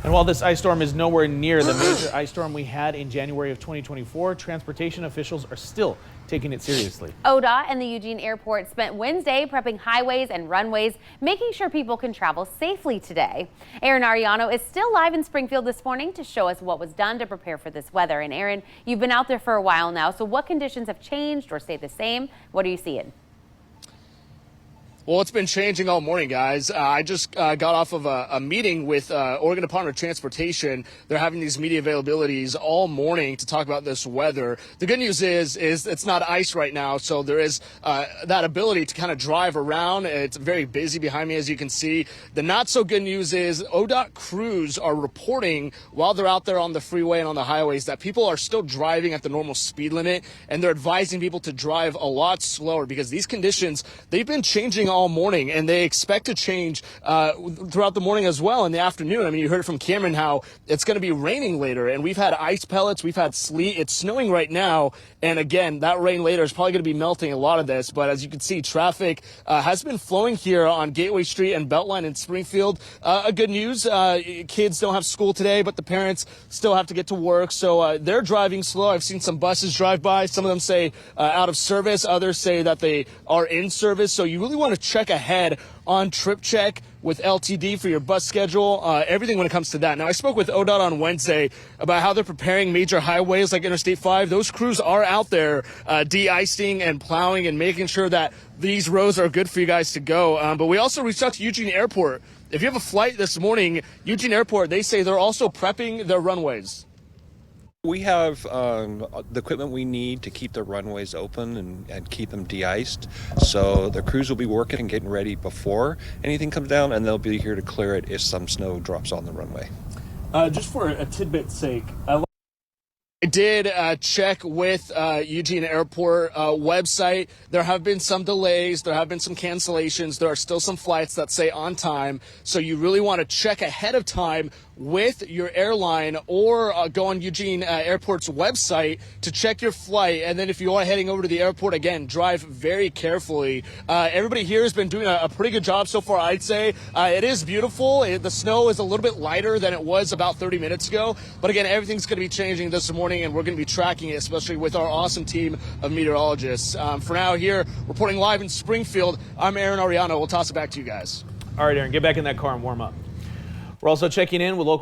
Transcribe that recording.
And while this ice storm is nowhere near the major ice storm we had in January of 2024, transportation officials are still taking it seriously. ODOT and the Eugene Airport spent Wednesday prepping highways and runways, making sure people can travel safely today. Aaron Ariano is still live in Springfield this morning to show us what was done to prepare for this weather. And Aaron, you've been out there for a while now, so what conditions have changed or stayed the same? What are you seeing? Well, it's been changing all morning, guys. I just got off of a meeting with Oregon Department of Transportation. They're having these media availabilities all morning to talk about this weather. The good news is it's not ice right now, so there is that ability to kind of drive around. It's very busy behind me, as you can see. The not so good news is ODOT crews are reporting while they're out there on the freeway and on the highways that people are still driving at the normal speed limit, and they're advising people to drive a lot slower because these conditions, they've been changing all morning, and they expect to change throughout the morning as well in the afternoon. I mean, you heard from Cameron how it's going to be raining later, and we've had ice pellets, we've had sleet. It's snowing right now, and again, that rain later is probably going to be melting a lot of this. But as you can see, traffic has been flowing here on Gateway Street and Beltline in Springfield. Good news, kids don't have school today, but the parents still have to get to work, so they're driving slow. I've seen some buses drive by. Some of them say out of service, others say that they are in service. So you really want to check ahead on Trip Check with LTD for your bus schedule, everything when it comes to that. Now, I spoke with ODOT on Wednesday about how they're preparing major highways like Interstate 5. Those crews are out there de-icing and plowing and making sure that these roads are good for you guys to go. But we also reached out to Eugene Airport. If you have a flight this morning, Eugene Airport, they say they're also prepping their runways. We have the equipment we need to keep the runways open and keep them de-iced. So the crews will be working and getting ready before anything comes down, and they'll be here to clear it if some snow drops on the runway. Just for a tidbit's sake, I did check with Eugene Airport website. There have been some delays. There have been some cancellations. There are still some flights that say on time. So you really want to check ahead of time with your airline, or go on Eugene Airport's website to check your flight. And then if you are heading over to the airport, again, drive very carefully. Everybody here has been doing a pretty good job so far, I'd say. It is beautiful. The snow is a little bit lighter than it was about 30 minutes ago. But again, everything's going to be changing this morning, and we're going to be tracking it, especially with our awesome team of meteorologists. For now, here, reporting live in Springfield, I'm Aaron Ariano. We'll toss it back to you guys. all right, Aaron, get back in that car and warm up. We're also checking in with local